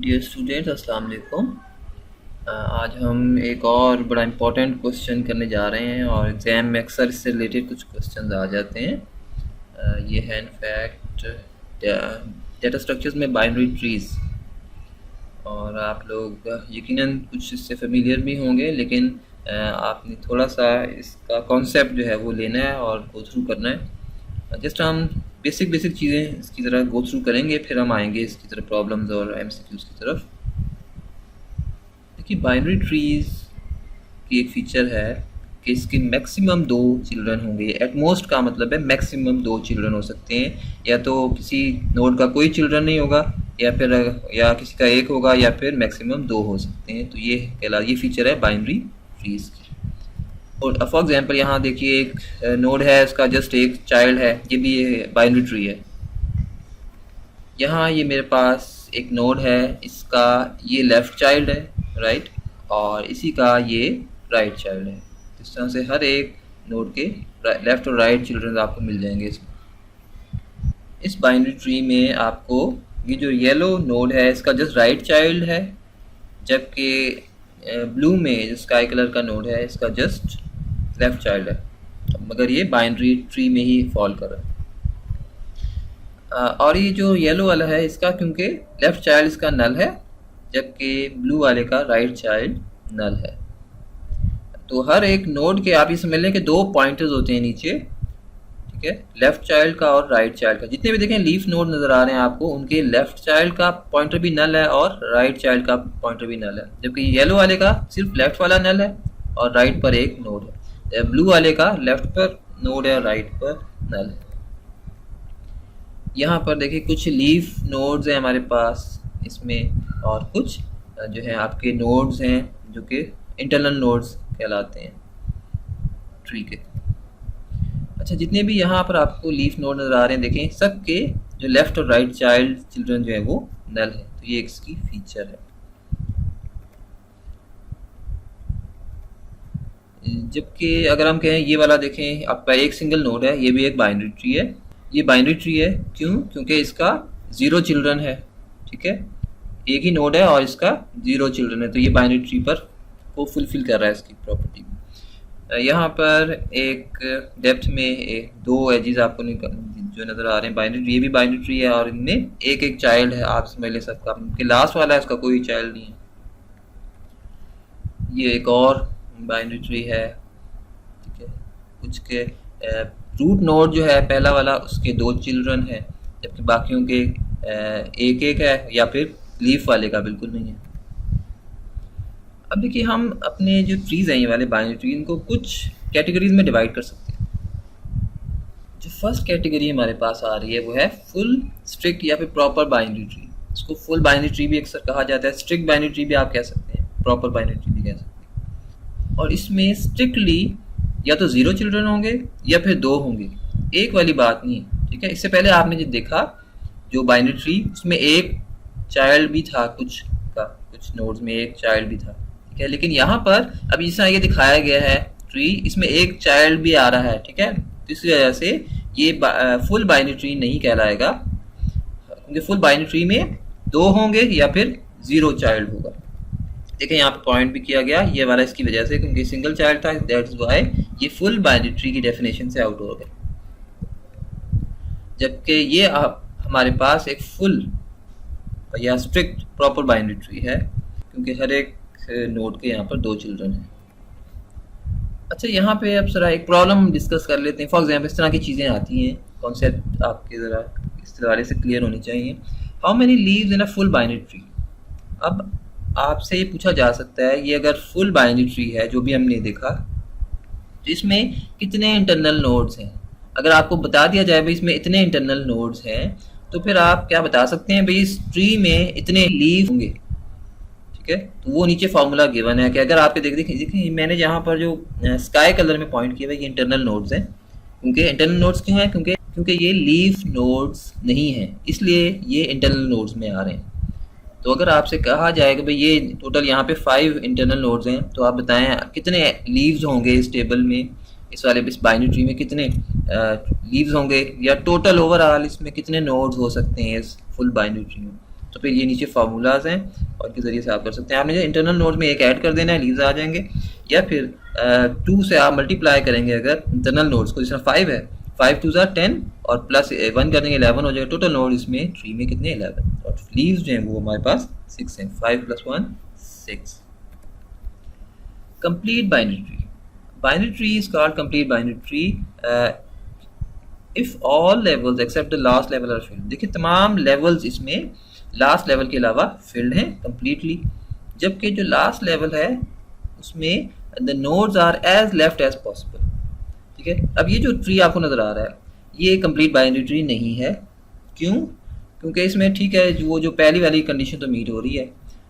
Dear students, अस्सलाम वालेकुम। आज हम एक और बड़ा इम्पोर्टेंट क्वेश्चन करने जा रहे हैं और एग्ज़ाम में अक्सर इससे रिलेटेड कुछ क्वेश्चंस आ जाते हैं। ये है इनफैक्ट डेटा स्ट्रक्चर्स में बाइनरी ट्रीज़, और आप लोग यकीनन कुछ इससे फेमिलियर भी होंगे, लेकिन आपने थोड़ा सा इसका कॉन्सेप्ट जो है वो लेना है और गो थ्रू करना है। जस्ट हम बेसिक चीज़ें इसकी तरह गो थ्रू करेंगे, फिर हम आएंगे इसकी तरफ प्रॉब्लम्स और एमसीक्यूज़ की तरफ। देखिए, बाइनरी ट्रीज़ की एक फ़ीचर है कि इसके मैक्सिमम 2 चिल्ड्रन होंगे। एट मोस्ट का मतलब है मैक्सिमम 2 चिल्ड्रन हो सकते हैं, या तो किसी नोड का कोई चिल्ड्रन नहीं होगा, या किसी का एक होगा, या फिर मैक्सिमम 2 हो सकते हैं। तो ये फ़ीचर है बाइनरी ट्रीज़ की। और फॉर एग्जांपल यहाँ देखिए, एक नोड है, इसका जस्ट एक चाइल्ड है, ये भी बाइनरी ट्री है। यहाँ ये मेरे पास एक नोड है, इसका ये लेफ़्ट चाइल्ड है, राइट, और इसी का ये राइट चाइल्ड है। इस तरह से हर एक नोड के लेफ़्ट और राइट चिल्ड्रन आपको मिल जाएंगे इसमें। इस बाइनरी ट्री में आपको ये जो येलो नोड है, इसका जस्ट राइट चाइल्ड है, जबकि ब्लू में जो स्काई कलर का नोड है, इसका जस्ट लेफ़्ट चाइल्ड है, मगर ये बाइनरी ट्री में ही फॉल कर रहा है। और ये जो येलो वाला है, इसका क्योंकि लेफ़्ट चाइल्ड इसका नल है, जबकि ब्लू वाले का राइट चाइल्ड नल है। तो हर एक नोड के आप ये समझ लें कि 2 पॉइंटर्स होते हैं नीचे, ठीक है, लेफ़्ट चाइल्ड का और राइट चाइल्ड का। जितने भी देखें लीफ नोड नज़र आ रहे हैं आपको, उनके लेफ़्ट चाइल्ड का पॉइंटर भी नल है और राइट चाइल्ड का पॉइंटर भी नल है, जबकि येलो वाले का सिर्फ लेफ़्ट वाला नल है और राइट पर एक नोड है। ब्लू वाले का लेफ़्ट पर नोड है और राइट पर नल है। यहाँ पर देखिए कुछ लीफ नोड्स हैं हमारे पास इसमें, और कुछ जो है आपके नोड्स हैं जो कि इंटरनल नोड्स कहलाते हैं ट्री के। अच्छा, जितने भी यहाँ पर आपको लीफ नोड नज़र आ रहे हैं, देखें सबके जो लेफ़्ट और राइट चाइल्ड चिल्ड्रन जो है वो नल है। तो ये इसकी फीचर है। जबकि अगर हम कहें ये वाला देखें, आपका एक सिंगल नोड है, ये भी एक बाइनरी ट्री है। ये बाइनरी ट्री है क्यों? क्योंकि इसका 0 चिल्ड्रन है, ठीक है, एक ही नोड है और इसका 0 चिल्ड्रन है, तो ये बाइनरी ट्री पर को फुलफिल कर रहा है इसकी प्रॉपर्टी। यहाँ पर एक डेप्थ में 2 एजेस आपको जो नज़र आ रहे हैं बाइनरी ट्री, ये भी बाइनरी ट्री है और इनमें एक चाइल्ड है। आप समझ लें सबका, क्योंकि लास्ट वाला है, इसका कोई चाइल्ड नहीं है। ये एक और बाइनरी ट्री है, ठीक है, कुछ के रूट नोड जो है पहला वाला, उसके 2 चिल्ड्रन है, जबकि बाकियों के एक है, या फिर लीफ वाले का बिल्कुल नहीं है। अब देखिए, हम अपने जो ट्रीज़ हैं ये वाले बाइनरी ट्री, इनको कुछ कैटेगरीज में डिवाइड कर सकते हैं। जो फर्स्ट कैटेगरी हमारे पास आ रही है वो है फुल स्ट्रिक्ट या फिर प्रॉपर बाइनरी ट्री। इसको फुल बाइनरी ट्री भी अक्सर कहा जाता है, स्ट्रिक्ट बाइनरी ट्री भी आप कह सकते हैं, प्रॉपर बाइनरी ट्री भी कह सकते हैं। और इसमें स्ट्रिक्टली या तो 0 चिल्ड्रन होंगे या फिर 2 होंगे, एक वाली बात नहीं, ठीक है। इससे पहले आपने जो देखा जो बाइनरी ट्री, उसमें एक चाइल्ड भी था, कुछ नोड्स में एक चाइल्ड भी था, ठीक है। लेकिन यहाँ पर अब इस तरह ये दिखाया गया है ट्री, इसमें एक चाइल्ड भी आ रहा है, ठीक है। तो इस वजह से ये फुल बाइनरी ट्री नहीं कहलाएगा, क्योंकि फुल बाइनरी ट्री में 2 होंगे या फिर 0 चाइल्ड होगा। देखें यहाँ पे पॉइंट भी किया गया ये वाला, इसकी वजह से, क्योंकि सिंगल चाइल्ड था, दैट्स व्हाई ये फुल बाइनरी ट्री की डेफिनेशन से आउट हो गए। जबकि ये हमारे पास एक फुल या स्ट्रिक्ट प्रॉपर बाइनरी ट्री है, क्योंकि हर एक नोड के यहाँ पर 2 चिल्ड्रन हैं। अच्छा, यहाँ पे अब जरा एक प्रॉब्लम डिस्कस कर लेते हैं। फॉर एग्जाम्पल इस तरह की चीज़ें आती हैं, कॉन्सेप्ट आपके ज़रा इस तरह से क्लियर होनी चाहिए। How many leaves in a full binary tree. अब आपसे ये पूछा जा सकता है, ये अगर फुल बाइनरी ट्री है जो भी हमने देखा, तो इसमें कितने इंटरनल नोड्स हैं। अगर आपको बता दिया जाए भाई इसमें इतने इंटरनल नोड्स हैं, तो फिर आप क्या बता सकते हैं भाई इस ट्री में इतने लीव होंगे, ठीक है। तो वो नीचे फॉर्मूला गिवन है कि अगर आपके देखिए मैंने यहाँ पर जो स्काई कलर में पॉइंट किया है, ये इंटरनल नोड्स हैं। क्योंकि इंटरनल नोड्स क्यों हैं? क्योंकि ये लीफ नोड्स नहीं हैं, इसलिए ये इंटरनल नोड्स में आ रहे हैं। तो अगर आपसे कहा जाए कि भाई ये टोटल यहाँ पे 5 इंटरनल नोड्स हैं, तो आप बताएं कितने लीव्स होंगे इस टेबल में, इस वाले इस बाइनरी ट्री में कितने लीव्स होंगे, या टोटल ओवरऑल इसमें कितने नोड्स हो सकते हैं इस फुल बाइनरी ट्री में। तो फिर ये नीचे फार्मूलाज हैं और के ज़रिए से आप कर सकते हैं। आपने जो इंटरनल नोड में एक ऐड कर देना है, लीव्स आ जाएंगे, या फिर 2 से आप मल्टीप्लाई करेंगे अगर इंटरनल नोड्स को, जैसे 5 है, 5 2 10 और प्लस 1 करेंगे 11 हो जाएगा। टोटल नोड इसमें ट्री में कितने 11, और लीव्स जो हैं वो हमारे पास 6 हैं। 5 + 1 6। Complete binary tree. Binary tree is called complete binary tree if all levels except the last level are filled. देखिए तमाम लेवल्स इसमें लास्ट लेवल के अलावा फिल्ड हैं कंप्लीटली, जबकि जो लास्ट लेवल है उसमें the nodes are as left as possible. ठीक है, अब ये जो ट्री आपको नज़र आ रहा है ये कंप्लीट बाइनरी ट्री नहीं है। क्यों? क्योंकि इसमें ठीक है वो जो पहली वाली कंडीशन तो मीट हो रही है,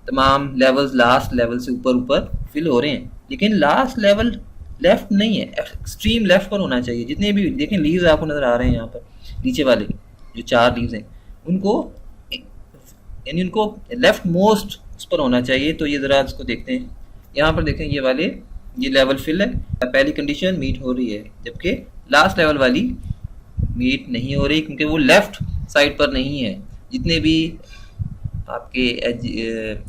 तमाम लेवल्स लास्ट लेवल से ऊपर ऊपर फिल हो रहे हैं, लेकिन लास्ट लेवल लेफ्ट नहीं है, एक्सट्रीम लेफ्ट पर होना चाहिए। जितने भी देखें लीव्स आपको नज़र आ रहे हैं यहाँ पर, नीचे वाले जो 4 लीव्स हैं उनको यानी उनको लेफ्ट मोस्ट उस पर होना चाहिए। तो ये ज़रा इसको देखते हैं, यहाँ पर देखें ये वाले ये लेवल फिल है, पहली कंडीशन मीट हो रही है, जबकि लास्ट लेवल वाली मीट नहीं हो रही क्योंकि वो लेफ्ट साइड पर नहीं है। जितने भी आपके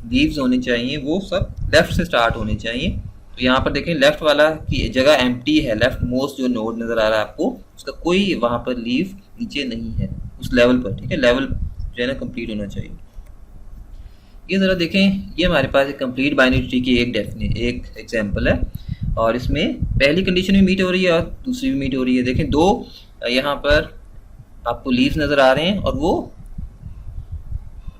लीव्स होने चाहिए वो सब लेफ्ट से स्टार्ट होने चाहिए। तो यहाँ पर देखें लेफ्ट वाला की जगह एम्प्टी है, लेफ्ट मोस्ट जो नोड नज़र आ रहा है आपको उसका कोई वहाँ पर लीव नीचे नहीं है उस लेवल पर। ठीक है, लेवल जो है ना कंप्लीट होना चाहिए। ये ज़रा देखें, ये हमारे पास एक कंप्लीट बाइनरी ट्री की एक एग्जांपल है, और इसमें पहली कंडीशन भी मीट हो रही है और दूसरी भी मीट हो रही है। देखें 2 यहाँ पर आपको लीव्स नज़र आ रहे हैं और वो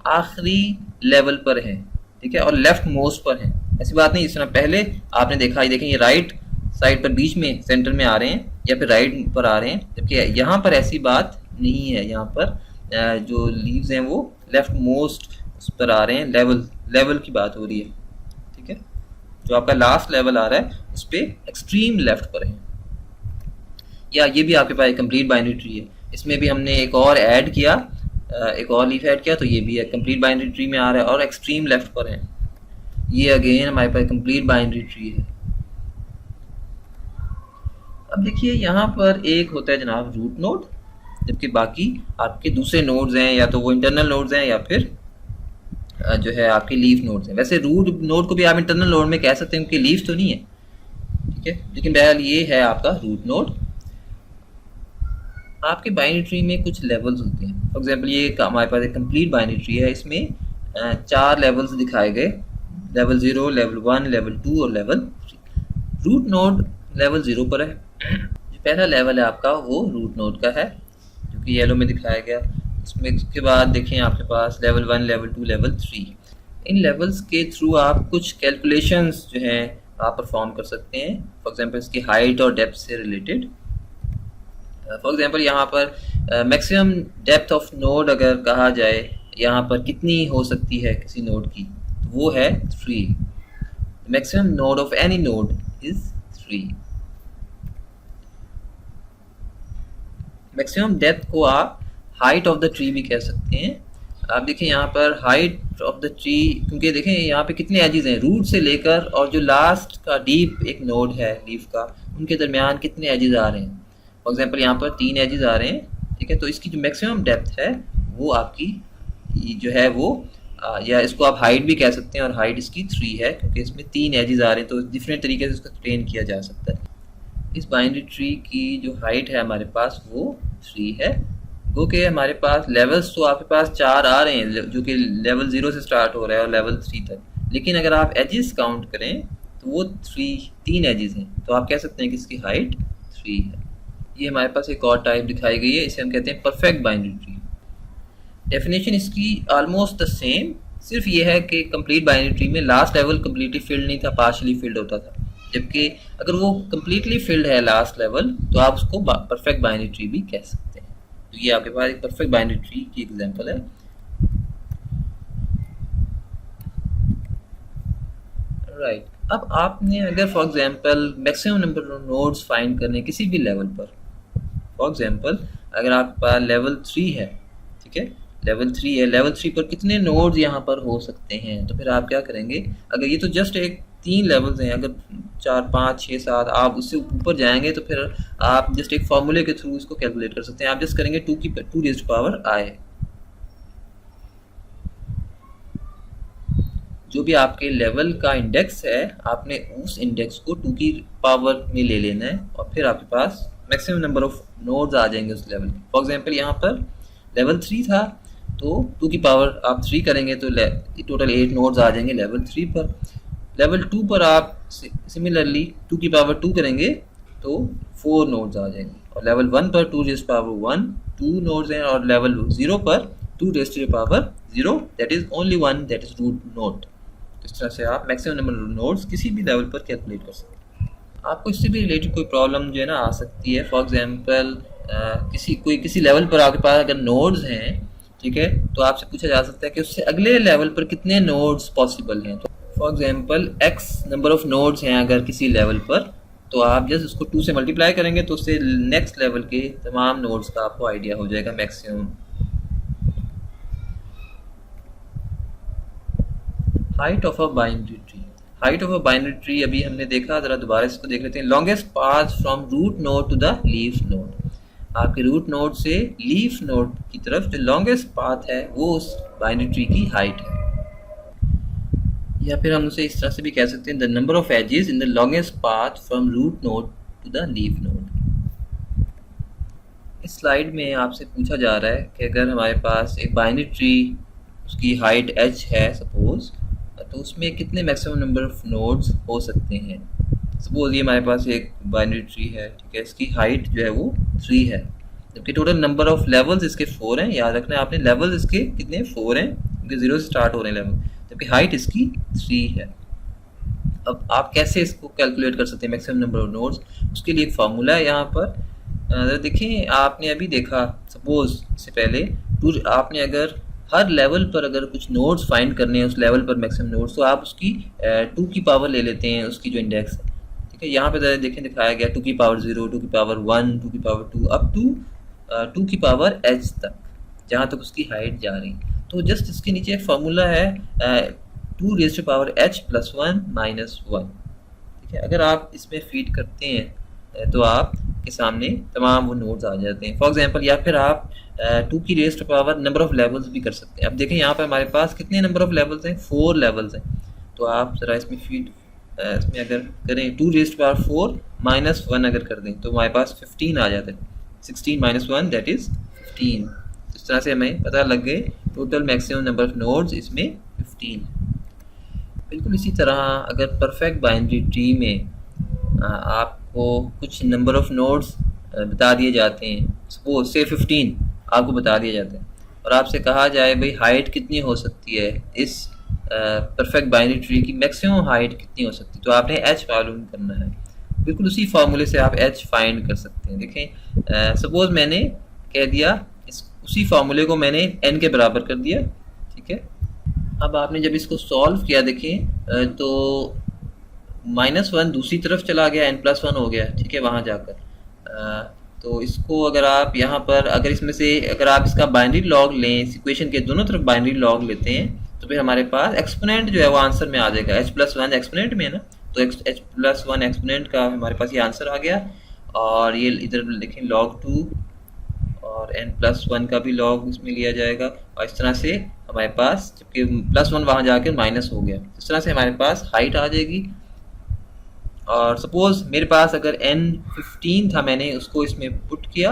आखिरी लेवल पर है। ठीक है, और लेफ्ट मोस्ट पर है। ऐसी बात नहीं, इस तरह पहले आपने देखा ही, देखें ये राइट साइड पर बीच में सेंटर में आ रहे हैं या फिर राइट पर आ रहे हैं, जबकि यहाँ पर ऐसी बात नहीं है। यहाँ पर जो लीव्स हैं वो लेफ्ट मोस्ट उस पर आ रहे हैं, लेवल की बात हो रही है। ठीक है, जो आपका लास्ट लेवल आ रहा है उस पर एक्सट्रीम लेफ्ट पर है। या ये भी आपके पास कंप्लीट बाइनरी ट्री है, इसमें भी हमने एक और ऐड किया, एक और लीफ ऐड किया, तो ये भी है कंप्लीट बाइनरी ट्री में आ रहा है और एक्सट्रीम लेफ्ट पर है। ये अगेन हमारे पास कंप्लीट बाइनरी ट्री है। अब देखिए यहाँ पर एक होता है जनाब रूट नोड, जबकि बाकी आपके दूसरे नोड्स हैं, या तो वो इंटरनल नोड्स हैं या फिर जो है आपके लीफ नोड्स हैं। वैसे रूट नोड को भी आप इंटरनल नोड में कह सकते हैं क्योंकि लीफ तो नहीं है। ठीक है, लेकिन बहरहाल ये है आपका रूट नोड। आपके बाइनरी ट्री में कुछ लेवल्स होते हैं। फॉर एग्जांपल ये हमारे पास एक कंप्लीट बाइनरी ट्री है, इसमें 4 लेवल्स दिखाए गए, लेवल 0, लेवल 1, लेवल 2 और लेवल 3। रूट नोड लेवल 0 पर है। जो पहला लेवल है आपका वो रूट नोड का है जो कि येलो में दिखाया गया। इसके बाद देखें आपके पास लेवल 1, लेवल 2, लेवल 3। इन लेवल्स के थ्रू आप कुछ कैलकुलेशंस जो हैं आप परफॉर्म कर सकते हैं। फॉर एग्जांपल इसकी हाइट और डेप्थ से रिलेटेड। फॉर एग्जांपल यहाँ पर मैक्सिमम डेप्थ ऑफ नोड अगर कहा जाए यहाँ पर कितनी हो सकती है किसी नोड की, तो वो है 3। Maximum node of any node is 3। Maximum depth को आप हाइट ऑफ द ट्री भी कह सकते हैं। आप देखें यहाँ पर हाइट ऑफ द ट्री, क्योंकि देखें यहाँ पे कितने एजेस हैं रूट से लेकर, और जो लास्ट का डीप एक नोड है लीफ का, उनके दरमियान कितने एजेस आ रहे हैं। फॉर एग्जांपल यहाँ पर 3 एजेस आ रहे हैं। ठीक है, तो इसकी जो मैक्सिमम डेप्थ है वो आपकी जो है वो या इसको आप हाइट भी कह सकते हैं, और हाइट इसकी 3 है क्योंकि इसमें 3 एजेस आ रहे हैं, तो डिफरेंट तरीके से इसको ट्रेन किया जा सकता है। इस बाइनरी ट्री की जो हाइट है हमारे पास वो 3 है। गो के हमारे पास लेवल्स तो आपके पास 4 आ रहे हैं जो कि लेवल 0 से स्टार्ट हो रहा है और लेवल 3 तक, लेकिन अगर आप एजेस काउंट करें तो वो 3 एजेस हैं, तो आप कह सकते हैं कि इसकी हाइट 3 है। ये हमारे पास एक और टाइप दिखाई गई है, इसे हम कहते हैं परफेक्ट बाइनरी ट्री। डेफिनेशन इसकी ऑलमोस्ट द सेम, सिर्फ ये है कि कंप्लीट बाइनरी ट्री में लास्ट लेवल कम्प्लीटली फिल्ड नहीं था, पार्शली फिल्ड होता था, जबकि अगर वो कम्प्लीटली फिल्ड है लास्ट लेवल तो आप उसको परफेक्ट बाइनरी ट्री भी कह सकते हैं। तो ये आपके पास एक परफेक्ट बाइनरी ट्री की एग्जांपल है। राइट, अब आपने अगर for example maximum number of nodes find करने किसी भी लेवल पर, फॉर एग्जांपल अगर आपके पास लेवल 3 है, ठीक है, लेवल 3 है, लेवल 3 पर कितने नोड्स यहाँ पर हो सकते हैं, तो फिर आप क्या करेंगे। अगर ये तो जस्ट एक 3 लेवल्स हैं, अगर 4, 5, 6, 7 आप उससे ऊपर जाएंगे तो फिर आप जस्ट एक फॉर्मूले के थ्रू इसको कैलकुलेट कर सकते हैं। आप जस्ट करेंगे 2 की 2 रेज़्ड पावर i। जो भी आपके लेवल का इंडेक्स है आपने उस इंडेक्स को 2 की पावर में ले लेना है और फिर आपके पास मैक्सिमम नंबर ऑफ नोड्स आ जाएंगे उस लेवल के। फॉर एग्जांपल यहाँ पर लेवल 3 था तो 2 की पावर आप 3 करेंगे तो टोटल 8 नोड्स आ जाएंगे लेवल 3 पर। लेवल 2 पर आप सिमिलरली 2 की पावर 2 करेंगे तो 4 नोड्स आ जाएंगे और लेवल 1 पर 2 रेज़ पावर 1 2 नोड्स हैं और लेवल 0 पर 2 raise power 0 that is only 1 that is root node. इस तरह से आप मैक्सिमम नंबर ऑफ नोड्स किसी भी लेवल पर कैलकुलेट कर सकते हैं। आपको इससे भी रिलेटेड कोई प्रॉब्लम जो है ना आ सकती है। फॉर एग्जांपल किसी लेवल पर आपके पास अगर नोड्स हैं, ठीक है, तो आपसे पूछा जा सकता है कि उससे अगले लेवल पर कितने नोड्स पॉसिबल हैं। तो for example x number of nodes हैं अगर किसी लेवल पर, तो आप जस्ट उसको 2 से मल्टीप्लाई करेंगे तो उससे नेक्स्ट लेवल के तमाम नोड्स का आपको आइडिया हो जाएगा maximum. Height of a binary tree. Height of a binary tree अभी हमने देखा, जरा दोबारा इसको देख लेते हैं। Longest path from root node to the leaf node. आपके रूट नोड से लीफ नोड की तरफ जो लॉन्गेस्ट पाथ है वो उस बाइनरी ट्री की हाइट है। या फिर हम उसे इस तरह से भी कह सकते हैं the number of edges in the longest path from root node to the leaf node. इस स्लाइड में आपसे पूछा जा रहा है कि अगर हमारे पास एक बाइनरी ट्री उसकी हाइट h है सपोज, तो उसमें कितने मैक्सिमम नंबर ऑफ नोड्स हो सकते हैं। सपोज ये हमारे पास एक बाइनरी ट्री है, ठीक है, इसकी हाइट जो है वो 3 है, जबकि टोटल नंबर ऑफ लेवल्स इसके 4 हैं। याद रखना है आपने, लेवल्स इसके कितने 4 हैं क्योंकि 0 से स्टार्ट हो रहे हैं लेवल, जबकि हाइट इसकी 3 है। अब आप कैसे इसको कैलकुलेट कर सकते हैं मैक्सिमम नंबर ऑफ नोड्स, उसके लिए एक फार्मूला है यहाँ पर। देखिए आपने अभी देखा, सपोज इससे पहले आपने अगर हर लेवल पर अगर कुछ नोड्स फाइंड करने हैं उस लेवल पर मैक्सिमम नोड्स, तो आप उसकी 2 की पावर ले लेते हैं उसकी जो इंडेक्स है, ठीक है। यहाँ पे देखें दिखाया गया 2 की पावर 0 2 की पावर 1 2 की पावर 2 अप टू 2 की पावर h तक, जहाँ तक उसकी हाइट जा रही। तो जस्ट इसके नीचे एक फार्मूला है 2 raise to power h plus 1 minus 1, ठीक है। अगर आप इसमें फीड करते हैं तो आपके सामने तमाम वो नोड्स आ जाते हैं। फॉर एग्जांपल या फिर आप 2 की raise to power number of levels भी कर सकते हैं। अब देखें यहाँ पर हमारे पास कितने नंबर ऑफ लेवल्स हैं, 4 लेवल्स हैं। तो आप ज़रा इसमें फीड इसमें अगर करें 2 रेज़ टू पावर 4 माइनस 1 अगर कर दें तो हमारे पास 15 आ जाता है। 16 माइनस 1 दैट इज़ 15। इस तरह से हमें पता लग गए total maximum number of nodes इसमें 15। बिल्कुल इसी तरह अगर परफेक्ट बाइनरी ट्री में आपको कुछ नंबर ऑफ नोड्स बता दिए जाते हैं, सपोज से 15 आपको बता दिया जाता है और आपसे कहा जाए भाई हाइट कितनी हो सकती है, इस परफेक्ट बाइनरी ट्री की मैक्सिमम हाइट कितनी हो सकती है, तो आपने h मालूम करना है। बिल्कुल उसी फार्मूले से आप h फाइंड कर सकते हैं। देखें सपोज मैंने कह दिया उसी फार्मूले को मैंने n के बराबर कर दिया, ठीक है। अब आपने जब इसको सॉल्व किया देखें तो -1 दूसरी तरफ चला गया, n+1 हो गया, ठीक है, वहाँ जाकर। तो इसको अगर आप यहाँ पर अगर इसमें से अगर आप इसका बाइनरी लॉग लें, इस इक्वेशन के दोनों तरफ बाइनरी लॉग लेते हैं तो फिर हमारे पास एक्सपोनेंट जो है वो आंसर में आ जाएगा। h+1 एक्सपोनेंट में है ना, तो h+1 एक्सपोनेंट का हमारे पास ये आंसर आ गया। और ये इधर देखें log 2 और n+1 का भी लॉग इसमें लिया जाएगा और इस तरह से हमारे पास, जबकि +1 वहाँ जाकर माइनस हो गया, इस तरह से हमारे पास हाइट आ जाएगी। और सपोज मेरे पास अगर n15 था, मैंने उसको इसमें पुट किया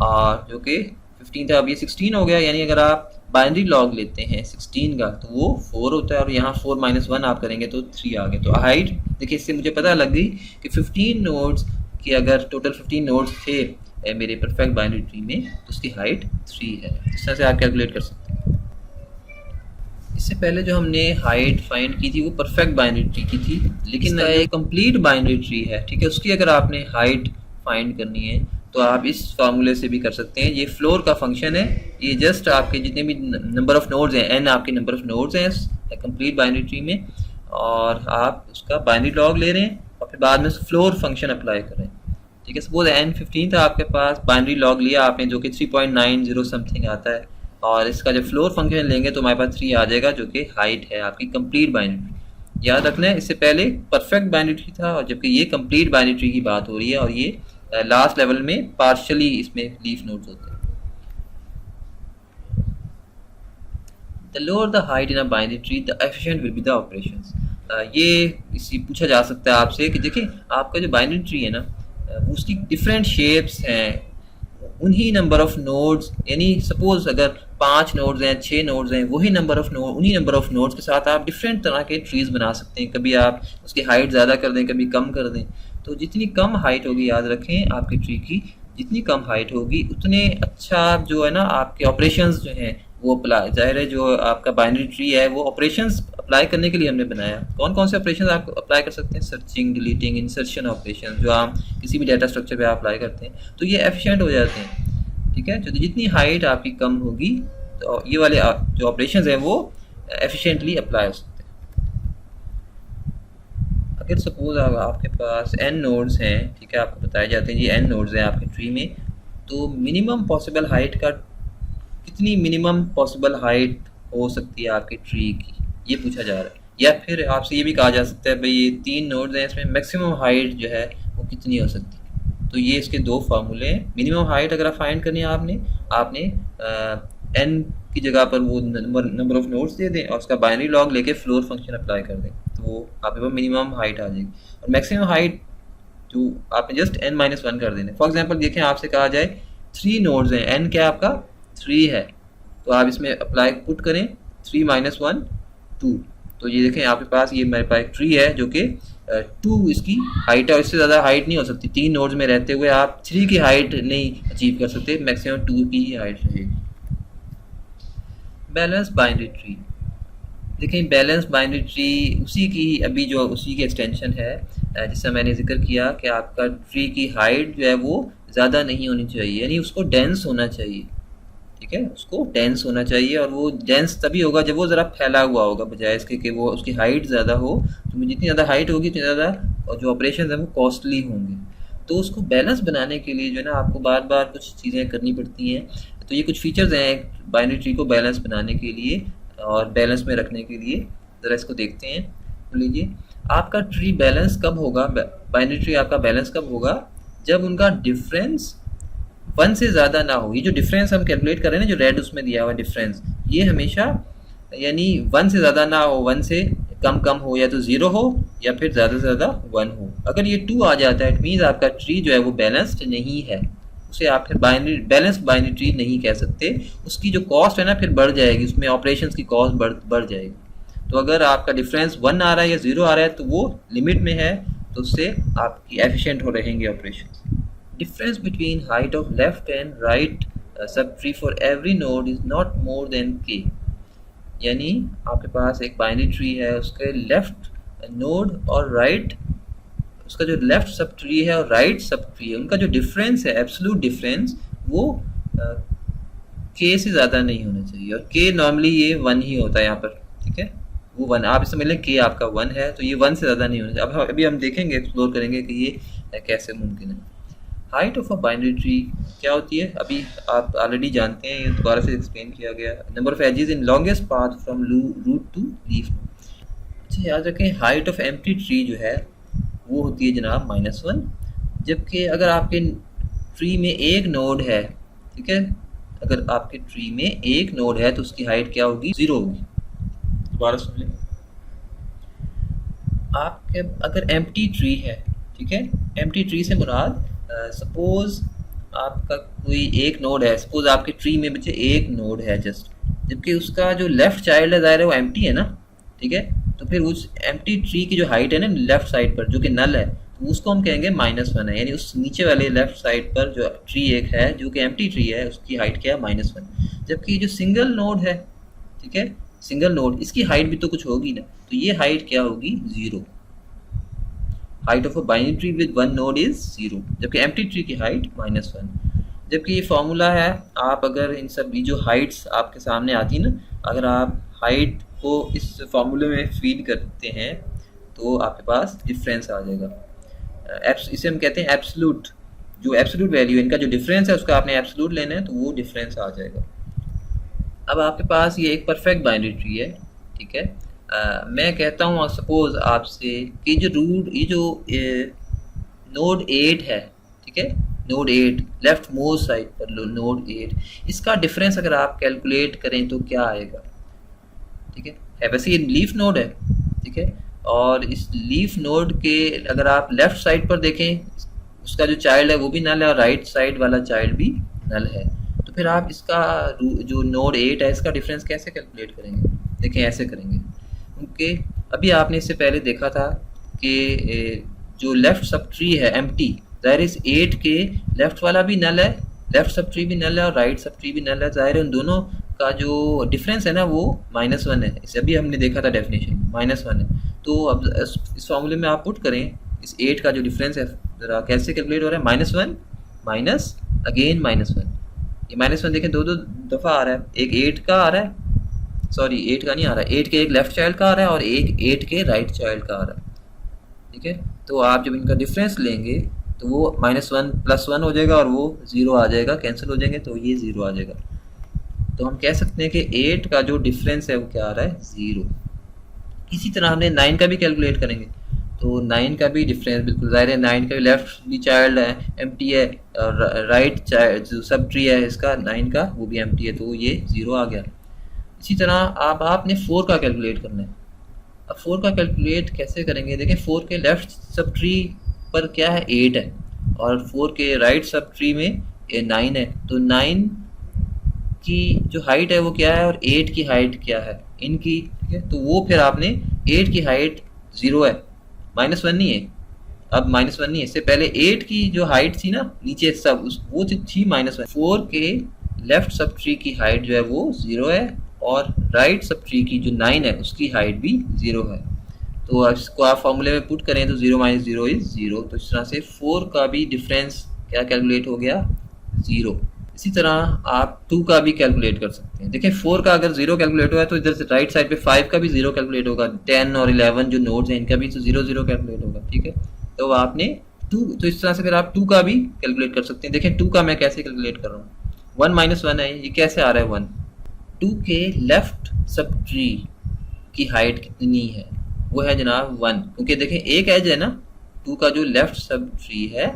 और जो कि 15 था, अब ये 16 हो गया। यानी अगर आप बाइनरी लॉग लेते हैं 16 का तो वो 4 होता है और यहाँ 4 माइनस 1 आप करेंगे तो 3 आ गए। तो हाइट देखिए इससे मुझे पता लग गई कि 15 नोड्स की अगर टोटल 15 नोड्स थे मेरे परफेक्ट बाइनरी ट्री में तो उसकी हाइट 3 है। इस तरह से आप कैलकुलेट कर सकते हैं। इससे पहले जो हमने हाइट फाइंड की थी वो परफेक्ट बाइनरी ट्री की थी, लेकिन एक कंप्लीट बाइनरी ट्री है, ठीक है, उसकी अगर आपने हाइट फाइंड करनी है तो आप इस फार्मूले से भी कर सकते हैं। ये फ्लोर का फंक्शन है, ये जस्ट आपके जितने भी नंबर ऑफ नोड्स हैं, n आपके नंबर ऑफ नोड्स हैं कंप्लीट बाइनरी ट्री में, और आप उसका बाइनरी लॉग ले रहे हैं और फिर बाद में फ्लोर फंक्शन अप्लाई कर रहे हैं, ठीक है। सपोज n15 था आपके पास, बाइनरी लॉग लिया आपने जो कि 3.90 समथिंग आता है और इसका जब फ्लोर फंक्शन लेंगे तो हमारे पास 3 आ जाएगा जो कि हाइट है आपकी कंप्लीट बाइनरी ट्री। याद रखना है इससे पहले परफेक्ट बाइनरी ट्री था और जबकि ये कंप्लीट बाइनरी ट्री की बात हो रही है और ये लास्ट लेवल में पार्शियली इसमें लीफ नोड्स होते हैं। The lower the height in a binary tree the efficient will be the operations. ये इसी पूछा जा सकता है आपसे कि देखिए आपका जो बाइनरी ट्री है ना, उसकी डिफरेंट शेप्स हैं, उन्हीं नंबर ऑफ नोड्स, यानी सपोज अगर 5 नोड्स हैं, 6 नोड्स हैं, वही नंबर ऑफ नोड, उन्हीं नंबर ऑफ नोड्स के साथ आप डिफरेंट तरह के ट्रीज बना सकते हैं। कभी आप उसकी हाइट ज़्यादा कर दें, कभी कम कर दें। तो जितनी कम हाइट होगी, याद रखें आपकी ट्री की जितनी कम हाइट होगी उतने अच्छा जो है ना आपके ऑपरेशंस जो हैं वो अप्लाई, जाहिर है जो आपका बाइनरी ट्री है वो ऑपरेशंस अप्लाई करने के लिए हमने बनाया। कौन कौन से ऑपरेशंस आप अप्लाई कर सकते हैं? सर्चिंग, डिलीटिंग, इंसर्शन ऑपरेशन जो आप किसी भी डाटा स्ट्रक्चर पे आप अप्लाई करते हैं, तो ये एफिशिएंट हो जाते हैं। ठीक है, तो जितनी हाइट आपकी कम होगी तो ये वाले जो ऑपरेशंस हैं वो एफिशिएंटली अप्लाई हो सकते हैं। अगर सपोज आपके पास n नोड्स हैं, ठीक है, आपको बताए जाते हैं जी n नोड्स हैं आपके ट्री में, तो मिनिमम पॉसिबल हाइट का कितनी मिनिमम पॉसिबल हाइट हो सकती है आपकी ट्री की, ये पूछा जा रहा है। या फिर आपसे ये भी कहा जा सकता है भाई ये 3 नोड्स हैं, इसमें मैक्सिमम हाइट जो है वो कितनी हो सकती है। तो ये इसके दो फार्मूले हैं। मिनिमम हाइट अगर आप फाइंड करनी है आपने n की जगह पर वो नंबर ऑफ नोड्स दे दें और उसका बाइनरी लॉग लेके फ्लोर फंक्शन अप्लाई कर दें, तो आपके पास मिनिमम हाइट आ जाएगी। और मैक्सिमम हाइट जो आपने जस्ट n-1 कर देना। फॉर एग्जांपल देखें आपसे कहा जाए 3 नोड्स हैं, n क्या आपका 3 है, तो आप इसमें अप्लाई पुट करें 3 - 1 2। तो ये देखें आपके पास ये मेरे पास एक ट्री है जो कि 2 इसकी हाइट है और इससे ज़्यादा हाइट नहीं हो सकती। 3 नोड्स में रहते हुए आप 3 की हाइट नहीं अचीव कर सकते, मैक्सिमम 2 की ही हाइट रहेगी। बैलेंस बाइनरी ट्री, देखें बैलेंस बाइनरी ट्री उसी की अभी जो उसी की एक्सटेंशन है जिससे मैंने जिक्र किया कि आपका ट्री की हाइट जो है वो ज़्यादा नहीं होनी चाहिए, यानी उसको डेंस होना चाहिए। ठीक है, उसको डेंस होना चाहिए और वो डेंस तभी होगा जब वो ज़रा फैला हुआ होगा, बजाय इसके कि वो उसकी हाइट ज़्यादा हो। तो जितनी ज़्यादा हाइट होगी उतनी ज़्यादा और जो ऑपरेशन है वो कॉस्टली होंगे। तो उसको बैलेंस बनाने के लिए जो है ना आपको बार बार कुछ चीज़ें करनी पड़ती हैं। तो ये कुछ फीचर्स हैं बाइनरी ट्री को बैलेंस बनाने के लिए और बैलेंस में रखने के लिए, ज़रा इसको देखते हैं। तो लीजिए आपका ट्री बैलेंस कब होगा, बाइनरी ट्री आपका बैलेंस कब होगा, जब उनका डिफरेंस 1 से ज़्यादा ना हो। ये जो डिफरेंस हम कैलकुलेट कर रहे हैं ना, जो रेड उसमें दिया हुआ डिफरेंस, ये हमेशा यानी 1 से ज़्यादा ना हो, 1 से कम हो, या तो 0 हो या फिर ज़्यादा से ज़्यादा 1 हो। अगर ये 2 आ जाता है इट मीन्स आपका ट्री जो है वो बैलेंस्ड नहीं है, उसे आप फिर बैलेंस्ड बाइनरी ट्री नहीं कह सकते। उसकी जो कॉस्ट है ना फिर बढ़ जाएगी, उसमें ऑपरेशंस की कॉस्ट बढ़ जाएगी। तो अगर आपका डिफरेंस 1 आ रहा है या 0 आ रहा है तो वो लिमिट में है, तो उससे आपकी एफिशिएंट हो रहेंगे operation. Difference between height of left and right sub tree for every node is not more than k। यानी आपके पास एक बाइनरी ट्री है, उसके लेफ्ट नोड और राइट, उसका जो लेफ्ट सब ट्री है और राइट सब ट्री है, उनका जो डिफरेंस है एब्सोल्यूट डिफरेंस वो k से ज़्यादा नहीं होना चाहिए। और k नॉर्मली ये 1 ही होता है यहाँ पर। ठीक है, वो 1 आप इसमें लें, k आपका 1 है तो ये 1 से ज़्यादा नहीं होना चाहिए। अब अभी हम देखेंगे, एक्सप्लोर करेंगे कि ये कैसे मुमकिन है। Height of a binary tree क्या होती है, अभी आप ऑलरेडी जानते हैं, ये दोबारा से एक्सप्लेन किया गया। Number of edges in longest path from root to leaf. अच्छा याद रखें, हाइट ऑफ एम्प्टी ट्री जो है वो होती है जनाब -1, जबकि अगर आपके ट्री में एक नोड है, ठीक है, अगर आपके ट्री में एक नोड है तो उसकी हाइट क्या होगी, 0 होगी। दोबारा सुन लें, आपके अगर एम्प्टी ट्री है, ठीक है, एम्प्टी ट्री से मुराद सपोज आपका कोई एक नोड है, सपोज आपके ट्री में बच्चे एक नोड है जस्ट, जबकि उसका जो लेफ्ट चाइल्ड है ज़ाहिर है वो एम्प्टी है ना, ठीक है, तो फिर उस एम्प्टी ट्री की जो हाइट है ना लेफ्ट साइड पर जो कि नल है, तो उसको हम कहेंगे -1 है। यानी उस नीचे वाले लेफ्ट साइड पर जो ट्री एक है जो कि एम्प्टी ट्री है उसकी हाइट क्या है, -1। जबकि जो सिंगल नोड है, ठीक है, सिंगल नोड, इसकी हाइट भी तो कुछ होगी ना, तो ये हाइट क्या होगी, 0। Height of a binary tree with 1 node is 0, जबकि एम्प्टी ट्री की हाइट -1। जबकि ये फॉर्मूला है, आप अगर इन सब जो हाइट्स आपके सामने आती है ना, अगर आप हाइट को इस फार्मूले में फीड करते हैं तो आपके पास डिफरेंस आ जाएगा। इसे हम कहते हैं एब्सोल्यूट, जो एब्सोल्यूट वैल्यू इनका जो डिफरेंस है उसका आपने एब्सोल्यूट लेना है तो वो डिफरेंस आ जाएगा। अब आपके पास ये एक परफेक्ट बाइनरी ट्री है, ठीक है। मैं कहता हूँ सपोज आपसे कि ये जो नोड 8 है, ठीक है, नोड 8 लेफ्ट मोस्ट साइड पर नोड 8, इसका डिफरेंस अगर आप कैलकुलेट करें तो क्या आएगा। ठीक है, वैसे ये लीफ नोड है, ठीक है। और इस लीफ नोड के अगर आप लेफ्ट साइड पर देखें, उसका जो चाइल्ड है वो भी नल है और राइट साइड वाला चाइल्ड भी नल है। तो फिर आप इसका जो नोड 8 है इसका डिफरेंस कैसे कैलकुलेट करेंगे? देखें ऐसे करेंगे, क्योंकि अभी आपने इससे पहले देखा था कि जो लेफ्ट सब ट्री है एम्प्टी, ज़ाहिर इस 8 के लेफ्ट वाला भी नल है, लेफ्ट सब ट्री भी नल है और राइट सब ट्री भी नल है। ज़ाहिर है उन दोनों का जो डिफरेंस है ना वो -1 है। इसे अभी हमने देखा था डेफिनेशन, -1 है। तो अब इस फॉर्मूले में आप पुट करें इस 8 का जो डिफरेंस है, ज़रा कैसे कैलकुलेट हो रहा है, -1 माइनस अगेन -1। ये -1 देखें दो दफ़ा आ रहा है, एक 8 का आ रहा है, सॉरी 8 का नहीं आ रहा है, 8 के एक लेफ्ट चाइल्ड का आ रहा है और एक 8 के राइट चाइल्ड का आ रहा है, ठीक है। तो आप जब इनका डिफरेंस लेंगे तो वो -1 + 1 हो जाएगा और वो 0 आ जाएगा, कैंसिल हो जाएंगे तो ये 0 आ जाएगा। तो हम कह सकते हैं कि 8 का जो डिफरेंस है वो क्या आ रहा है, 0। इसी तरह हमने 9 का भी कैलकुलेट करेंगे, तो 9 का भी डिफरेंस बिल्कुल ज़ाहिर है, 9 का भी लेफ्ट भी चाइल्ड है एम्प्टी है और राइट चाइल्ड जो सब ट्री है इसका 9 का वो भी एम्प्टी है, तो ये 0 आ गया। इसी तरह आपने 4 का कैलकुलेट करना है। अब 4 का कैलकुलेट कैसे करेंगे? देखिए 4 के लेफ्ट सब ट्री पर क्या है, 8 है और 4 के राइट सब ट्री में 9 है। तो 9 की जो हाइट है वो क्या है और 8 की हाइट क्या है इनकी, ठीक है। तो वो फिर आपने 8 की हाइट 0 है, -1 नहीं है, अब -1 नहीं है, इससे पहले 8 की जो हाइट थी ना नीचे सब वो थी -1। 4 के लेफ्ट सब ट्री की हाइट जो है वो 0 है और राइट सब ट्री की जो 9 है उसकी हाइट भी 0 है। तो इसको आप फॉर्मूले में पुट करें तो 0 - 0 = 0। तो इस तरह से 4 का भी डिफरेंस क्या कैलकुलेट हो गया, 0। इसी तरह आप 2 का भी कैलकुलेट कर सकते हैं। देखिए 4 का अगर 0 कैलकुलेट हुआ है तो इधर से राइट साइड पे 5 का भी 0 कैलकुलेट होगा, 10 और 11 जो नोड्स हैं इनका भी तो 0 0 कैलकुलेट होगा, ठीक है। तो आपने 2, तो इस तरह से फिर आप 2 का भी कैलकुलेट कर सकते हैं। देखिए 2 का मैं कैसे कैलकुलेट कर रहा हूँ, 1 - 1 है, ये कैसे आ रहा है 1। 2 के लेफ्ट सब ट्री की हाइट कितनी है, वो है जनाब 1, क्योंकि देखें एक एज है ना 2 का जो लेफ्ट सब ट्री है,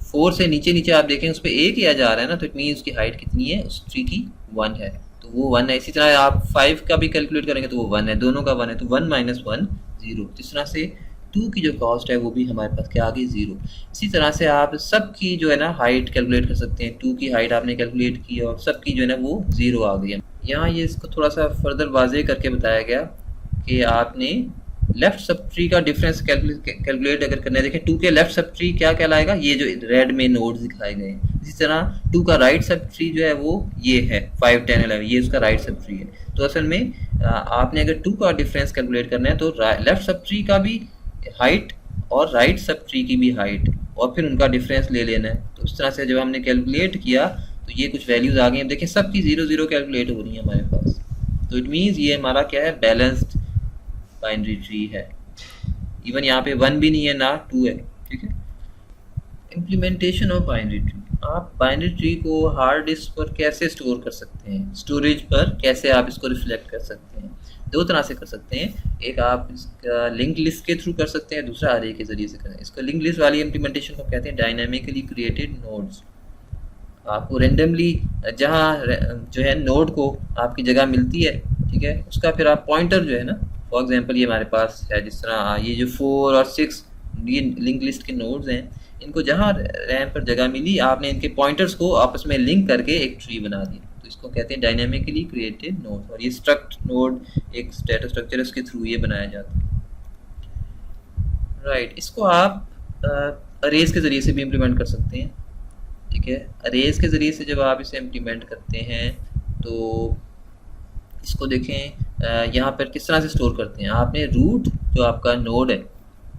4 से नीचे नीचे आप देखें उस पर एक ही एज आ रहा है ना, तो इट मीन उसकी हाइट कितनी है, उस ट्री की 1 है, तो वो 1 है। इसी तरह आप 5 का भी कैलकुलेट करेंगे तो वो 1 है, दोनों का 1 है, तो 1 - 1 0। इस तरह से 2 की जो कॉस्ट है वो भी हमारे पास क्या आ गई, 0। इसी तरह से आप सब की जो है ना हाइट कैलकुलेट कर सकते हैं। 2 की हाइट आपने कैलकुलेट की और सब की जो है ना वो 0 आ गई है। यहाँ ये इसको थोड़ा सा फर्दर वाज़ेह करके बताया गया कि आपने लेफ्ट सब ट्री का डिफरेंस कैलकुलेट अगर करना है, देखें 2 के लेफ्ट सब ट्री क्या कहलाएगा, ये जो रेड में नोड्स दिखाए गए हैं। इसी तरह 2 का राइट सब ट्री जो है वो ये है 5 10 11, ये उसका राइट सब ट्री है। तो असल में आपने अगर 2 का डिफरेंस कैलकुलेट करना है तो लेफ्ट सब ट्री का भी हाइट और राइट सब ट्री की भी हाइट और फिर उनका डिफरेंस ले लेना है। तो इस तरह से जब हमने कैलकुलेट किया तो ये कुछ वैल्यूज आ गई हैं। देखिए सबकी 0 0 कैलकुलेट हो रही है हमारे पास, तो इट मीन्स ये हमारा क्या है, बैलेंस्ड बाइनरी ट्री है। इवन यहाँ पे 1 भी नहीं है ना 2 है, ठीक है। इम्प्लीमेंटेशन ऑफ बाइनरी ट्री, आप बाइनरी ट्री को हार्ड डिस्क पर कैसे स्टोर कर सकते हैं, स्टोरेज पर कैसे आप इसको रिफ्लेक्ट कर सकते हैं? 2 तरह से कर सकते हैं, एक आप इसका लिंक लिस्ट के थ्रू कर सकते हैं, दूसरा अरे के जरिए से करें। इसका लिंक लिस्ट वाली इम्प्लीमेंटेशन को कहते हैं डायनामिकली क्रिएटेड नोड्स। आपको रेंडमली जहाँ जो है नोड को आपकी जगह मिलती है, ठीक है, उसका फिर आप पॉइंटर जो है ना, फॉर एग्जांपल ये हमारे पास है जिस तरह ये जो 4 और 6 ये लिंक लिस्ट के नोड्स हैं, इनको जहाँ रैम पर जगह मिली आपने इनके पॉइंटर्स को आपस में लिंक करके एक ट्री बना दिया, तो इसको कहते हैं डायनामिकली क्रिएटेड नोड। और ये स्ट्रक्ट नोड एक स्टेटस स्ट्रक्चर है, उसके थ्रू ये बनाया जाता है, राइट। इसको आप अरेज के ज़रिए से भी इम्प्लीमेंट कर सकते हैं, ठीक है। अरेज के ज़रिए से जब आप इसे इम्प्लीमेंट करते हैं तो इसको देखें यहाँ पर किस तरह से स्टोर करते हैं। आपने रूट जो आपका नोड है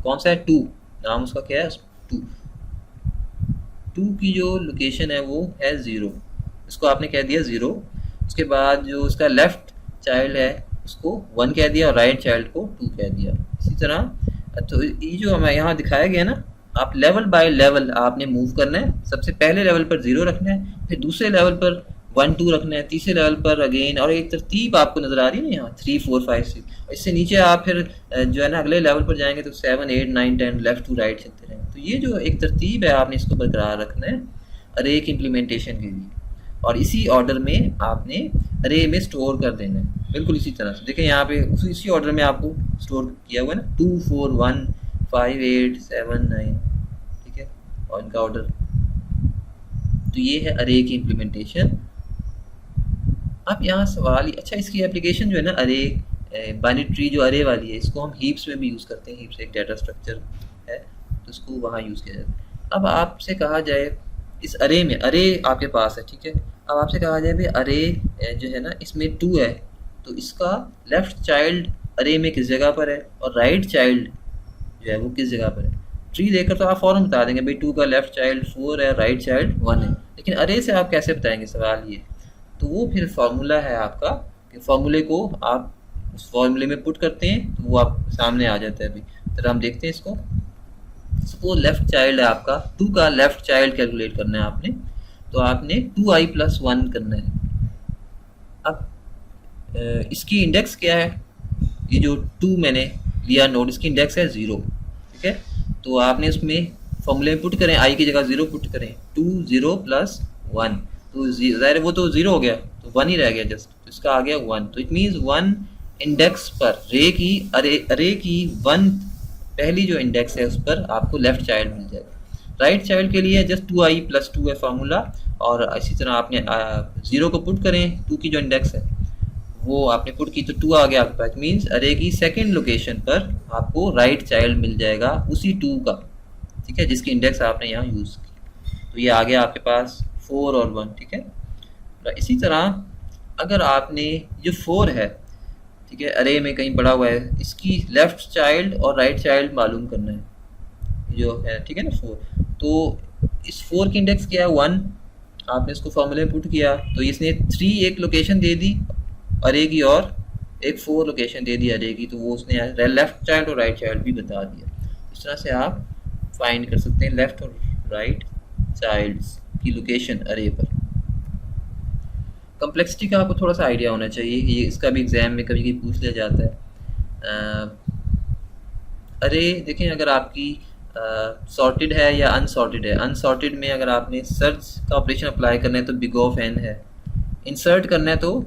कौन सा है, 2, नाम उसका क्या है 2 की जो लोकेशन है वो है 0, इसको आपने कह दिया 0। उसके बाद जो उसका लेफ्ट चाइल्ड है उसको 1 कह दिया और राइट चाइल्ड को 2 कह दिया। इसी तरह तो ये जो हमें यहाँ दिखाया गया ना, आप लेवल बाय लेवल आपने मूव करना है। सबसे पहले लेवल पर 0 रखना है, फिर दूसरे लेवल पर 1 2 रखना है, तीसरे लेवल पर अगेन, और एक तरतीब आपको नजर आ रही है ना यहाँ 3 4 5 6। इससे नीचे आप फिर जो है ना अगले लेवल पर जाएंगे तो 7 8 9 10 लेफ्ट टू राइट चलते रहेंगे। तो ये जो एक तरतीब है आपने इसको बरकरार रखना है अरे एक इम्प्लीमेंटेशन के लिए। और इसी ऑर्डर में आपने अरे में स्टोर कर देना है, बिल्कुल इसी तरह से। देखिए यहाँ पे इसी ऑर्डर में आपको स्टोर किया हुआ है ना, 2 4 1 5 8 7 9, ठीक है, और इनका ऑर्डर। तो ये है अरे की इम्प्लीमेंटेशन। अब यहाँ सवाल अच्छा, इसकी एप्लीकेशन जो है ना अरे बाइनरी ट्री जो अरे वाली है, इसको हम हीप्स में भी यूज़ करते हैं। हीप्स एक डाटा स्ट्रक्चर है, तो इसको वहाँ यूज़ किया जाता है। अब आपसे कहा जाए इस अरे में, अरे आपके पास है, ठीक है, अब आपसे कहा जाए भाई अरे जो है ना इसमें 2 है, तो इसका लेफ्ट चाइल्ड अरे में किस जगह पर है और राइट चाइल्ड जो है वो किस जगह पर है। ट्री देखकर तो आप फौरन बता देंगे भाई 2 का लेफ्ट चाइल्ड 4 है, राइट चाइल्ड 1 है, लेकिन अरे से आप कैसे बताएंगे, सवाल ये। तो वो फिर फार्मूला है आपका कि फार्मूले को आप उस फार्मूले में पुट करते हैं तो वो आप सामने आ जाता है। अभी तो हम देखते हैं इसको। सपोज लेफ्ट चाइल्ड है आपका, 2 का लेफ्ट चाइल्ड कैलकुलेट करना है आपने, तो आपने 2i+1 करना है। अब इसकी इंडेक्स क्या है, ये जो 2 मैंने लिया नोड, इसकी इंडेक्स है 0, ठीक है। तो आपने उसमें फॉर्मूले में पुट करें, i की जगह 0 पुट करें, 2 0 + 1, तो ज़ाहिर वो तो 0 हो गया, तो 1 ही रह गया जस्ट, तो इसका आ गया 1। तो इट मीन्स 1 इंडेक्स पर अरे की 1 पहली जो इंडेक्स है उस पर आपको लेफ्ट चाइल्ड मिल जाएगा। राइट चाइल्ड के लिए जस्ट 2i+2 है फार्मूला, और इसी तरह आपने 0 को पुट करें, 2 की जो इंडेक्स है वो आपने पुट की तो 2 आ गया आपके पास। मीन्स अरे की सेकेंड लोकेशन पर आपको राइट चाइल्ड मिल जाएगा उसी 2 का, ठीक है, जिसकी इंडेक्स आपने यहाँ यूज़ की। तो ये आ गया आपके पास 4 और 1, ठीक है। इसी तरह अगर आपने जो 4 है, ठीक है, अरे में कहीं पड़ा हुआ है, इसकी लेफ्ट चाइल्ड और राइट चाइल्ड मालूम करना है जो है, ठीक है ना 4। तो इस 4 की इंडेक्स क्या है 1, आपने इसको फॉर्मूले में पुट किया तो इसने 3 एक लोकेशन दे दी अरे की और एक 4 लोकेशन दे दी अरे की, तो वो उसने लेफ्ट चाइल्ड और राइट चाइल्ड भी बता दिया। इस तरह से आप फाइंड कर सकते हैं लेफ्ट और राइट चाइल्ड्स की लोकेशन अरे पर। कम्प्लेक्सिटी का आपको थोड़ा सा आइडिया होना चाहिए, ये इसका भी एग्जाम में कभी कभी पूछ लिया जाता है। अरे देखें, अगर आपकी सॉर्टेड है या अनसॉर्टेड है, अनसॉर्टेड में अगर आपने सर्च का ऑपरेशन अप्लाई करना है तो बिग ऑफ एन है, इंसर्ट करना है तो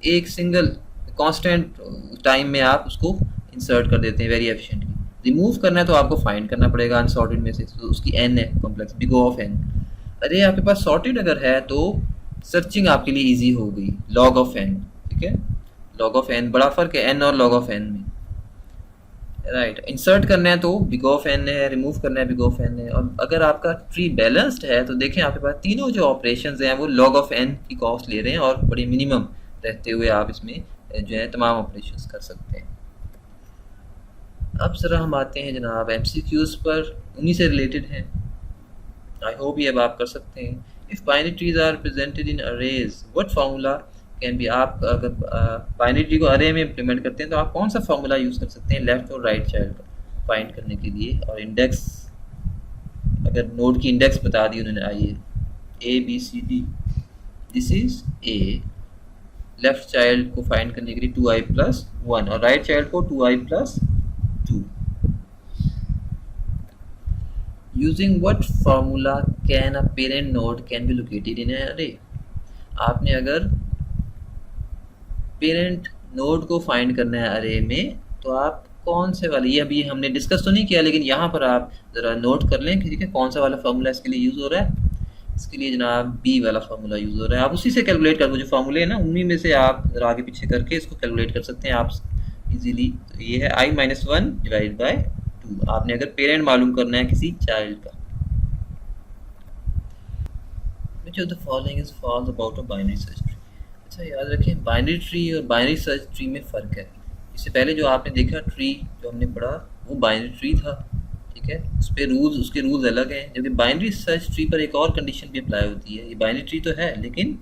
एक सिंगल कांस्टेंट टाइम में आप उसको इंसर्ट कर देते हैं वेरी एफिशिएंटली। रिमूव करना है तो आपको फाइंड करना पड़ेगा अनसॉर्टेड में से, तो उसकी एन है कॉम्प्लेक्स, बिग ऑफ एन। अरे आपके पास सॉर्टेड अगर है तो सर्चिंग आपके लिए इजी हो गई, लॉग ऑफ एन, ठीक है, लॉग ऑफ एन, बड़ा फर्क है एन और लॉग ऑफ एन में, राइट। इंसर्ट करना है तो बिग ऑफ एन है, रिमूव करना है बिग ऑफ एन है। और अगर आपका ट्री बैलेंस्ड है तो देखें आपके पास तीनों जो ऑपरेशंस हैं वो लॉग ऑफ एन की कॉस्ट ले रहे हैं और बड़ी मिनिमम रहते हुए आप इसमें जो है तमाम ऑपरेशंस कर सकते हैं। अब ज़रा हम आते हैं जनाब MCQs पर, उन्हीं से रिलेटेड हैं, आई होप ये अब आप कर सकते हैं। If binary trees are presented in arrays what formula can be, आप अगर बाइनरी ट्री को अरे में इम्प्लीमेंट करते हैं तो आप कौन सा फार्मूला यूज़ कर सकते हैं लेफ्ट और राइट चाइल्ड का फाइंड करने के लिए। और इंडेक्स, अगर नोड की इंडेक्स बता दी उन्होंने, आइए ABCD, this is A, left child को फाइंड करने के लिए 2i+1 और राइट चाइल्ड को 2i+2। Using what formula can a parent node can be located in an अरे। आपने अगर पेरेंट नोड को फाइंड करना है अरे में तो आप कौन से वाले, ये अभी हमने डिस्कस तो नहीं किया लेकिन यहाँ पर आप ज़रा नोट कर लें कि ठीक है कौन सा वाला फार्मूला इसके लिए यूज़ हो रहा है। इसके लिए जनाब बी वाला फार्मूला यूज़ हो रहा है, आप उसी से कैलकुलेट कर, जो फार्मूले है ना उन्हीं में से आप ज़रा आगे पीछे करके इसको कैलकुलेट कर सकते हैं आप इजीली। तो ये है i-1 डिवाइड बाय 2, आपने अगर पेरेंट मालूम करना है किसी चाइल्ड का। Which of the following is false about a binary search tree? अच्छा याद रखें बाइनरी ट्री और बाइनरी सर्च ट्री में फ़र्क है। इससे पहले जो आपने देखा ट्री जो हमने पढ़ा वो बाइनरी ट्री था, ठीक है, उस पर रूल्स, उसके रूल्स अलग हैं, जबकि बाइनरी सर्च ट्री पर एक और कंडीशन भी अप्लाई होती है। ये बाइनरी ट्री तो है लेकिन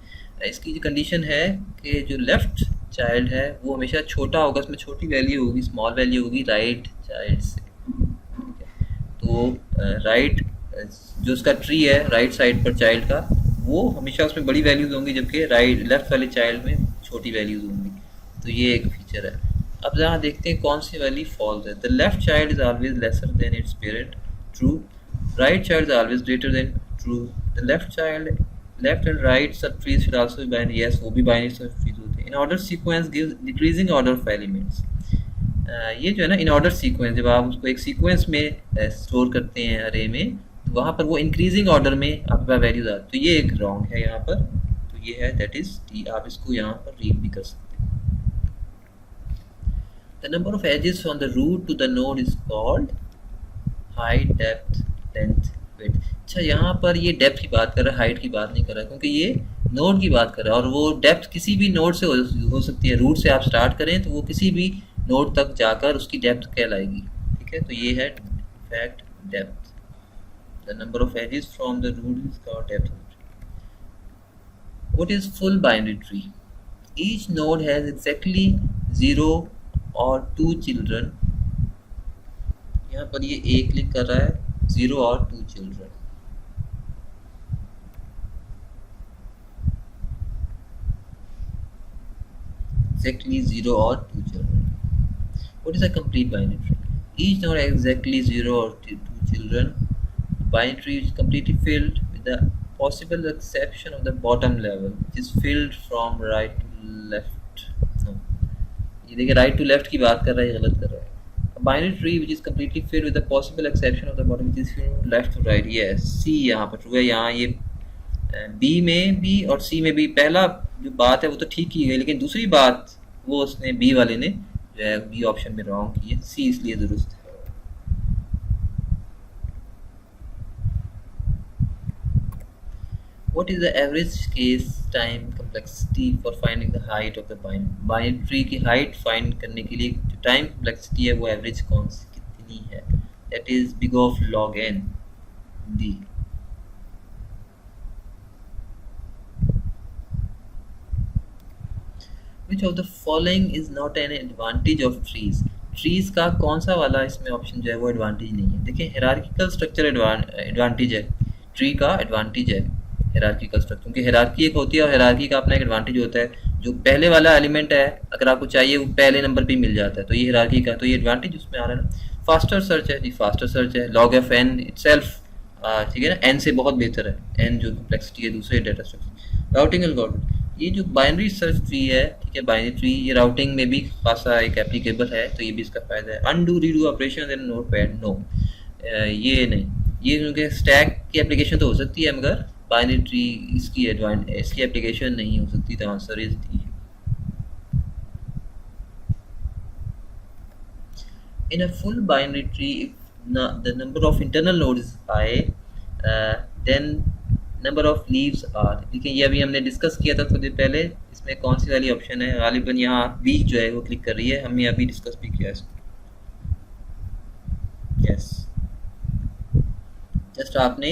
इसकी जो कंडीशन है कि जो लेफ्ट चाइल्ड है वो हमेशा छोटा होगा, उसमें छोटी वैल्यू होगी, स्मॉल वैल्यू होगी राइट चाइल्ड से, ठीक है। तो राइट जो उसका ट्री है राइट साइड पर चाइल्ड का, वो हमेशा उसमें बड़ी वैल्यूज़ होंगी, जबकि लेफ्ट वाले चाइल्ड में छोटी वैल्यूज़ होंगी। तो ये एक फीचर है। अब जहाँ देखते हैं कौन सी वैल्यू फॉल्स है। The left child is always lesser than it's parent, true. Right child is always greater than, true. The left child left and right सब trees should also be binary, yes वो भी binary सब trees होते हैं। In order sequence gives decreasing order of elements. ये जो है ना इन ऑर्डर सीक्वेंस, जब आप उसको एक सीक्वेंस में स्टोर करते हैं अरे में, तो वहाँ पर वो इंक्रीजिंग ऑर्डर में आपके पास वैल्यूज आती है, तो ये एक रॉन्ग है यहाँ पर, तो ये है दैट इज टी। आप इसको यहाँ पर रीड भी कर सकते हैं। The number of edges from the root to the node is called height, depth, length, width. अच्छा यहाँ पर ये डेप्थ की बात कर रहा है, हाइट की बात नहीं कर रहा है, क्योंकि ये नोड की बात कर रहा है और वो डेप्थ किसी भी नोड से हो सकती है। रूट से आप स्टार्ट करें तो वो किसी भी नोड तक जाकर उसकी डेप्थ कहलाएगी, ठीक है। तो ये है fact depth. The number of edges from the root is called depth. What is full binary tree? Each node has exactly 0 और 2 चिल्ड्रन। यहाँ पर ये ए क्लिक कर रहा है, 0 और 2 children. Exactly 0 or 2 children. What is a complete binary tree? Each node has exactly 0 or 2 children. A binary tree is completely filled with the possible exception of the bottom level, which is filled from right to left. No. ये देखिए right to left की बात कर रहा है, ये गलत कर रहा है। A binary tree which is completely filled with the possible exception of the bottom, which is filled from left to right. Yes, C यहाँ पर true है। यहाँ ये बी में भी और सी में भी पहला जो बात है वो तो ठीक की गई, लेकिन दूसरी बात वो उसने बी वाले ने जो है बी ऑप्शन में रॉन्ग की है, सी इसलिए दुरुस्त है। What is the average case time complexity for finding the height of the binary tree की height find करने के लिए जो time complexity है वो average कौन सी कितनी है? That is big of log n, D। Which of the following is not an advantage of trees? Trees का कौन सा वाला इसमें ऑप्शन जो है वो एडवांटेज नहीं है? देखिए हिरार्किकल स्ट्रक्चर एडवांटेज है, ट्री का एडवांटेज है हिरार्किकल स्ट्रक्चर, क्योंकि हिरार्की एक होती है और हिरार्की का अपना एक एडवांटेज होता है, जो पहले वाला एलिमेंट है अगर आपको चाहिए वो पहले नंबर पे मिल जाता है, तो ये हिरार्की का, तो ये एडवांटेज उसमें आ रहा है ना। फास्टर सर्च है जी, फास्टर सर्च है, लॉग ऑफ एन इटसेल्फ ठीक है ना, एन से बहुत बेहतर है, एन जो कॉम्प्लेक्सिटी है दूसरे डेटा स्ट्रक्चर। राउटिंग एल्गोरिथम, ये जो बाइनरी सर्च ट्री है, ठीक है, बाइनरी ट्री ये राउटिंग में भी खासा एक एप्लीकेबल है, तो ये भी इसका फायदा है। Undo redo operation in notepad, no ये नहीं, ये क्योंकि स्टैक की एप्लीकेशन तो हो सकती है मगर बाइनरी ट्री इसकी एप्लीकेशन नहीं हो सकती, तो answer is D. In a full binary tree, if the number of internal nodes is high, then number of leaves are, देखिए ये अभी हमने डिस्कस किया था थोड़ी पहले, इसमें कौन सी वाली ऑप्शन है, गालिबन यहाँ बी जो है वो क्लिक कर रही है, हमने अभी डिस्कस भी किया इसको। यस, जस्ट आपने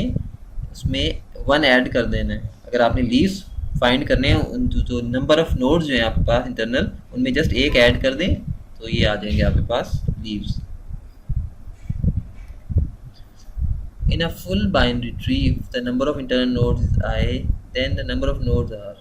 उसमें 1 ऐड कर देना है। अगर आपने लीव्स फाइंड करने हैं, जो नंबर ऑफ नोड्स जो हैं आपके पास इंटरनल, उनमें जस्ट 1 ऐड कर दें तो ये आ जाएंगे आपके पास leaves. In a full binary tree, if the number of internal nodes is I, then the number of nodes are,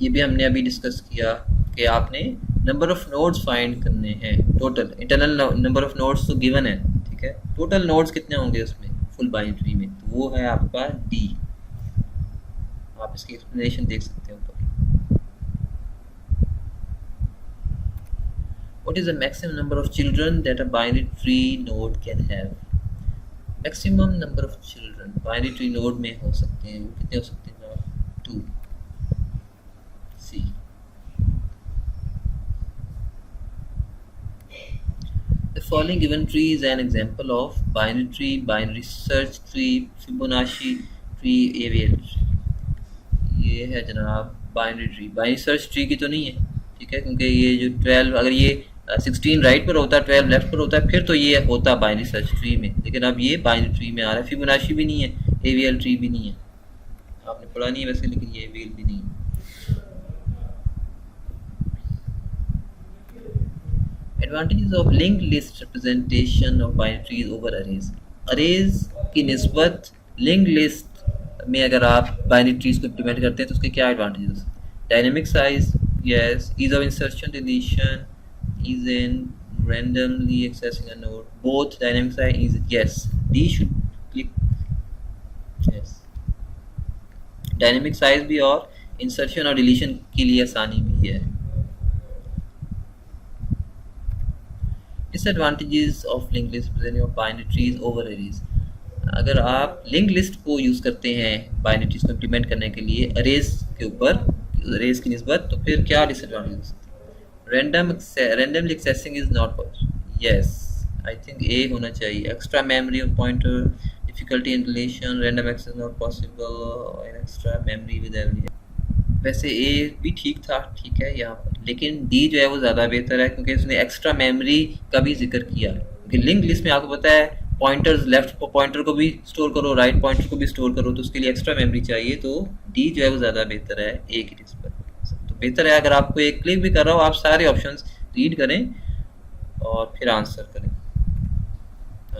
ये भी हमने अभी डिस्कस किया कि आपने नंबर ऑफ नोड्स फाइंड करने हैं, total internal number of nodes तो गिवन है, ठीक है, टोटल नोड्स कितने होंगे उसमें फुल बाइनरी ट्री में, तो वो है आपके पास डी। आप इसकी एक्सप्लेनेशन देख सकते हो ऊपर। What is the maximum number of children that a binary tree node can have? Maximum number of children binary tree node में हो सकते हैं, वो कितने हो सकते हैं? 2। C। The following given tree is an example of binary tree, binary search tree, Fibonacci tree, AVL tree। ये है जनाब binary tree, binary search tree की तो नहीं है, ठीक है, क्योंकि ये जो 12 अगर ये 16 राइट पर होता है, 12 लेफ्ट पर होता है, फिर तो ये होता बाइनरी सर्च ट्री में, लेकिन अब ये बाइनरी ट्री में आ रहा है। फिबोनाची भी नहीं है, एवीएल ट्री भी नहीं है, आपने पढ़ा नहीं है वैसे, लेकिन ये एवीएल भी नहीं है। Advantages of linked list representation of binary trees over arrays. Arrays की निस्बत लिंक्ड लिस्ट में अगर आप बाइनरी ट्रीज को इम्प्लीमेंट करते हैं तो उसके क्या advantages? Dynamic size, yes, ease of insertion deletion, ease in randomly accessing a node, both dynamic size is yes, D should click, yes, dynamic size भी और इंसर्शन और डिलीशन के लिए आसानी भी है। Disadvantages of link list present of binary trees over arrays. अगर आप लिंक लिस्ट को यूज़ करते हैं बाइनरी ट्रीज को इम्प्लीमेंट करने के लिए अरेज के ऊपर, अरेज की निस्बत, तो फिर क्या डिसएडवांटेज हो सकते हैं? Randomly accessing is not possible. Yes, I think A होना चाहिए। Extra memory of pointer, difficulty in relation, random access not possible, and extra memory with every. वैसे ए भी ठीक था, ठीक है यहाँ पर, लेकिन डी जो है वो ज़्यादा बेहतर है क्योंकि उसने एक्स्ट्रा मेमोरी का भी जिक्र किया। क्योंकि लिंक लिस्ट में आपको पता है पॉइंटर्स, लेफ्ट पॉइंटर को भी स्टोर करो, राइट पॉइंटर को भी स्टोर करो, तो उसके लिए एक्स्ट्रा मेमोरी चाहिए। तो डी जो है वो ज़्यादा बेहतर है ए की निस्बत। तो बेहतर है, अगर आपको एक क्लिक भी कर रहा हो, आप सारे ऑप्शंस रीड करें और फिर आंसर करें।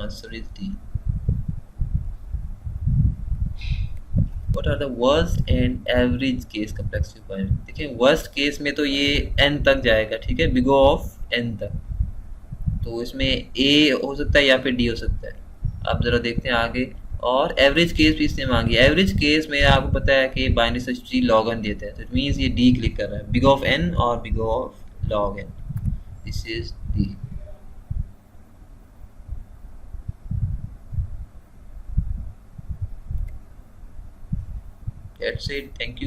Answer is D. What are the worst and average case complexity of binary? देखिए वर्स्ट केस में तो ये n तक जाएगा, ठीक है, बिग ऑफ n तक। तो इसमें a हो सकता है या फिर d हो सकता है। आप जरा देखते हैं आगे। और एवरेज केस भी इसने मांगी। एवरेज केस में आपको पता है कि binary search tree log n देता है, तो इट मीन्स ये d क्लिक कर रहा है, बिग ऑफ n और big of log n। This is d। That's it. Thank you.